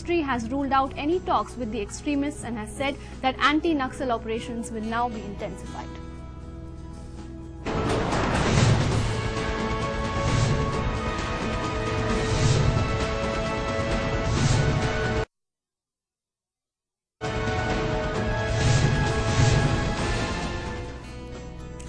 ministry has ruled out any talks with the extremists and has said that anti-Naxal operations will now be intensified.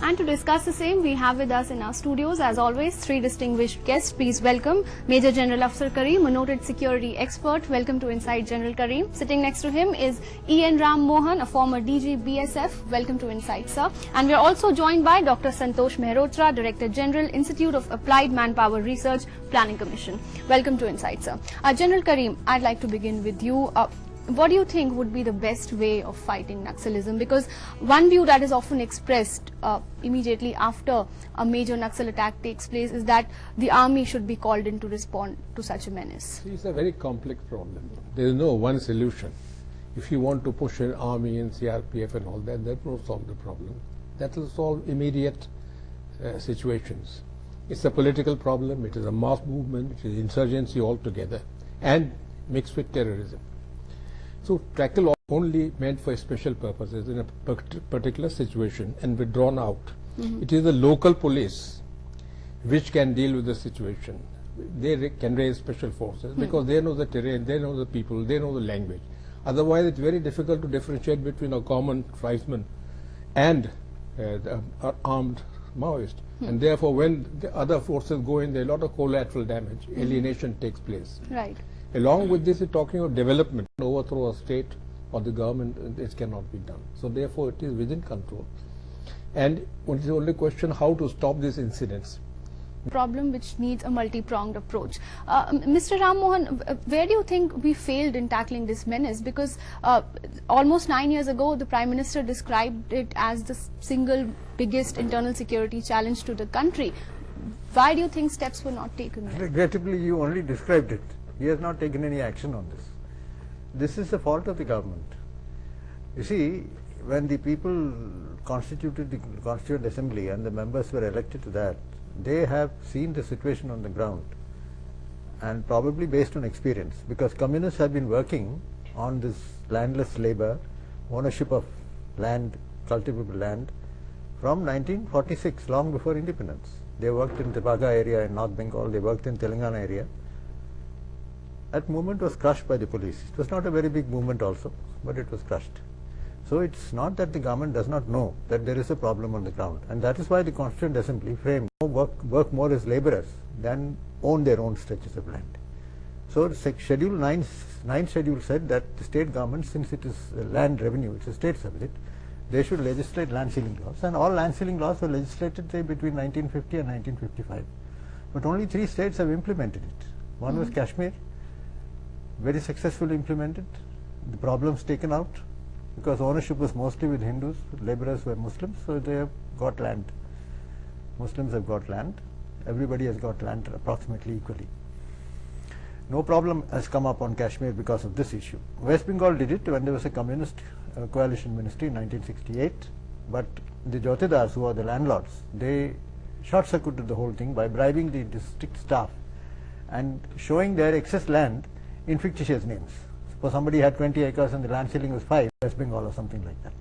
And to discuss the same, we have with us in our studios, as always, three distinguished guests. Please welcome Major General Afzal Karim, a noted security expert. Welcome to Inside General Karim. Sitting next to him is E.N. Ram Mohan, a former DG BSF. Welcome to Inside, sir. And we are also joined by Dr. Santosh Mehrotra, Director General, Institute of Applied Manpower Research, Planning Commission. Welcome to Inside, sir. General Karim, I'd like to begin with you. What do you think would be the best way of fighting Naxalism? Because one view that is often expressed immediately after a major Naxal attack takes place is that the army should be called in to respond to such a menace. It's a very complex problem. There is no one solution. If you want to push an army and CRPF and all that, that will solve the problem. That will solve immediate situations. It's a political problem, it is a mass movement, it is insurgency altogether, and mixed with terrorism. So tackle only meant for special purposes in a particular situation and withdrawn out. It is the local police which can deal with the situation. They can raise special forces because they know the terrain, they know the people, they know the language. Otherwise, it's very difficult to differentiate between a common tribesman and the armed Maoist. And therefore, when the other forces go in, there is a lot of collateral damage, alienation takes place. Right. Along with this, it's talking of development. Overthrow a state or the government, this cannot be done. So therefore, it is within control. And it is only question how to stop these incidents. Problem which needs a multi-pronged approach. Mr. Ram Mohan, where do you think we failed in tackling this menace? Because almost 9 years ago, the Prime Minister described it as the single biggest internal security challenge to the country. Why do you think steps were not taken? Regrettably, you only described it. He has not taken any action on this. This is the fault of the government. You see, when the people constituted the Constituent Assembly and the members were elected to that, they have seen the situation on the ground, and probably based on experience, because communists have been working on this landless labor, ownership of land, cultivable land, from 1946, long before independence. They worked in the Baga area in North Bengal, they worked in Telangana area. That movement was crushed by the police. It was not a very big movement also, but it was crushed. So it's not that the government does not know that there is a problem on the ground, and that is why the Constituent Assembly framed work more as laborers than own their own stretches of land. So Schedule 9 schedule said that the state government, since it is land revenue, it's a state subject, they should legislate land ceiling laws, and all land ceiling laws were legislated, say, between 1950 and 1955. But only 3 states have implemented it. One was Kashmir, very successfully implemented, the problems taken out, because ownership was mostly with Hindus, laborers were Muslims, so they have got land. Muslims have got land, everybody has got land approximately equally. No problem has come up on Kashmir because of this issue. West Bengal did it when there was a communist coalition ministry in 1968, but the Jotedars, who are the landlords, they short-circuited the whole thing by bribing the district staff and showing their excess land in fictitious names. Suppose somebody had 20 acres and the land ceiling was 5, West Bengal or something like that.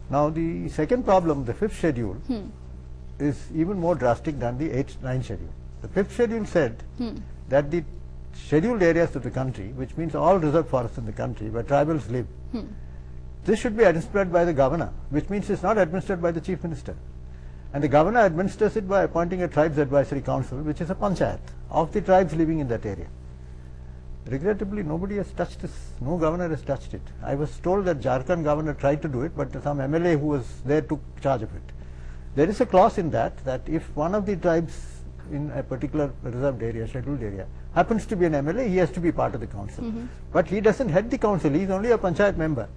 Now the second problem, the 5th schedule, is even more drastic than the 9th schedule. The 5th schedule said that the scheduled areas of the country, which means all reserve forests in the country where tribals live, this should be administered by the governor, which means it's not administered by the chief minister. And the governor administers it by appointing a tribes advisory council, which is a panchayat of the tribes living in that area. Regrettably, nobody has touched this. No governor has touched it. I was told that Jharkhand governor tried to do it, but some MLA who was there took charge of it. There is a clause in that if one of the tribes in a particular reserved area, scheduled area, happens to be an MLA, he has to be part of the council. But he doesn't head the council, he is only a panchayat member.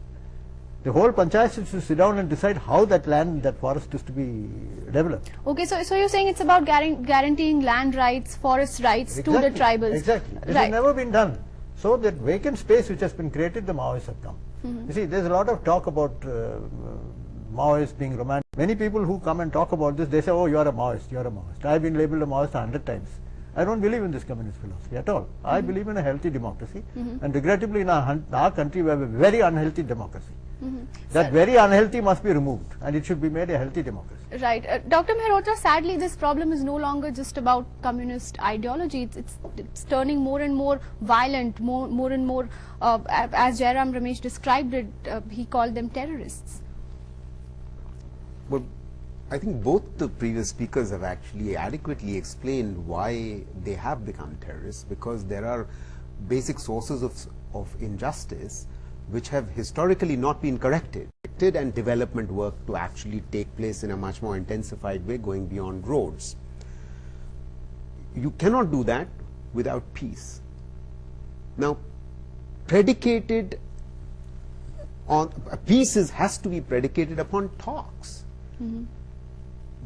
The whole panchayat is to sit down and decide how that land, that forest is to be developed. Okay, so you're saying it's about guaranteeing land rights, forest rights to the tribals. Exactly. This has never been done. So that vacant space which has been created, the Maoists have come. You see, there's a lot of talk about Maoists being romantic. Many people who come and talk about this, they say, oh, you're a Maoist, you're a Maoist. I've been labeled a Maoist 100 times. I don't believe in this communist philosophy at all. I believe in a healthy democracy, and regrettably in our country we have a very unhealthy democracy. That very unhealthy must be removed, and it should be made a healthy democracy. Right. Dr. Mehrotra, sadly this problem is no longer just about communist ideology. It's turning more and more violent, more and more, as Jairam Ramesh described it, he called them terrorists. Well, I think both the previous speakers have actually adequately explained why they have become terrorists, because there are basic sources of injustice which have historically not been corrected, and development work to actually take place in a much more intensified way, going beyond roads. You cannot do that without peace. Now, predicated on peace has to be predicated upon talks.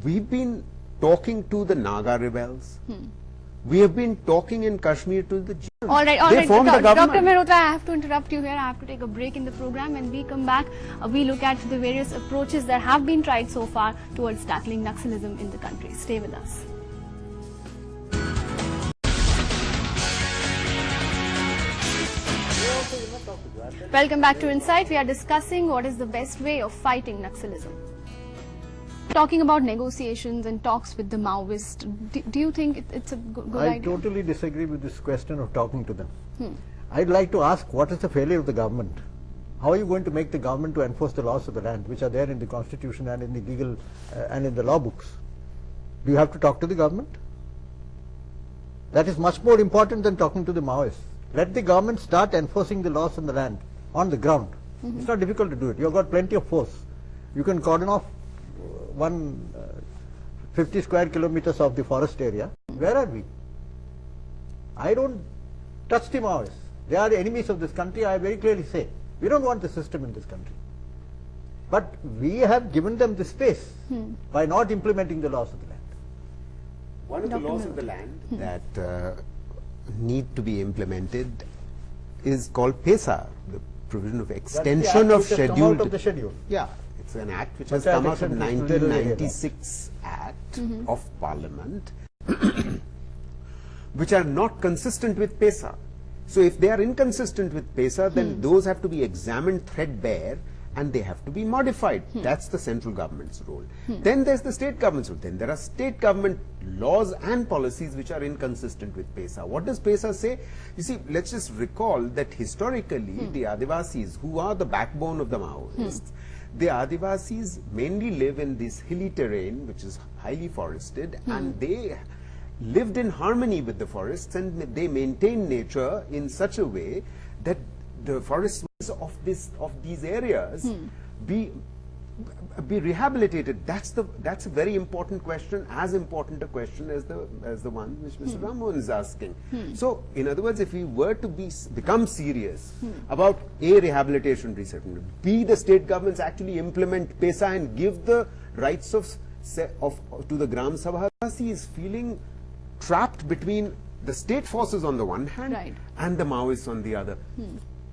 We've been talking to the Naga rebels. We have been talking in Kashmir to the Jinn. All right. They formed the government. Dr. Mehrotra, I have to interrupt you here. I have to take a break in the program. When we come back, we look at the various approaches that have been tried so far towards tackling Naxalism in the country. Stay with us. Welcome back to Insight. We are discussing what is the best way of fighting Naxalism. Talking about negotiations and talks with the Maoists, do you think it's a good idea? I totally disagree with this question of talking to them. I'd like to ask, what is the failure of the government? How are you going to make the government to enforce the laws of the land, which are there in the constitution and in the legal and in the law books? Do you have to talk to the government? That is much more important than talking to the Maoists. Let the government start enforcing the laws on the land, on the ground. It's not difficult to do it. You've got plenty of force. You can cordon off 50 square kilometers of the forest area. Where are we? I don't touch the Maoists. They are the enemies of this country. I very clearly say, we don't want the system in this country. But we have given them the space by not implementing the laws of the land. One of the laws of the land that need to be implemented is called PESA, the provision of extension of scheduled. Of the schedule. Yeah, it's an act which has come out of 1996 Act of Parliament, which are not consistent with PESA. So if they are inconsistent with PESA, then those have to be examined threadbare and they have to be modified. That's the central government's role. Then there's the state government's role. Then there are state government laws and policies which are inconsistent with PESA. What does PESA say? You see, let's just recall that historically the Adivasis, who are the backbone of the Maoists, the Adivasis mainly live in this hilly terrain which is highly forested, and they lived in harmony with the forests, and they maintained nature in such a way that the forests of these areas be rehabilitated. That's a very important question, as important a question as the one which Mr. Rammohan is asking. So, in other words, if we were to become serious about A, rehabilitation, resettlement, B, the state governments actually implement PESA and give the rights to the Gram Sabha, he is feeling trapped between the state forces on the one hand and the Maoists on the other.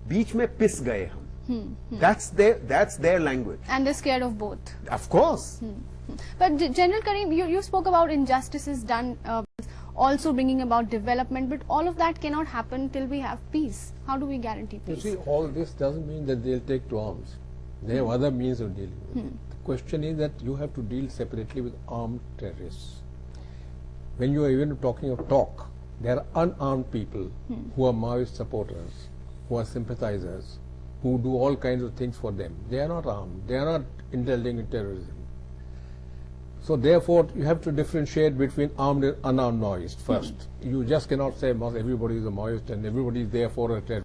Beech mein pis gaye hum. That's their language. And they're scared of both. Of course. But General Karim, you spoke about injustices done, also bringing about development, but all of that cannot happen till we have peace. How do we guarantee peace? You see, all this doesn't mean that they'll take to arms. They have other means of dealing with it. The question is that you have to deal separately with armed terrorists. When you are even talking of talk, there are unarmed people who are Maoist supporters, who are sympathizers, who do all kinds of things for them. They are not armed. They are not indulging in terrorism. So therefore, you have to differentiate between armed and unarmed Maoists first. You just cannot say everybody is a Maoist and everybody is therefore a terrorist.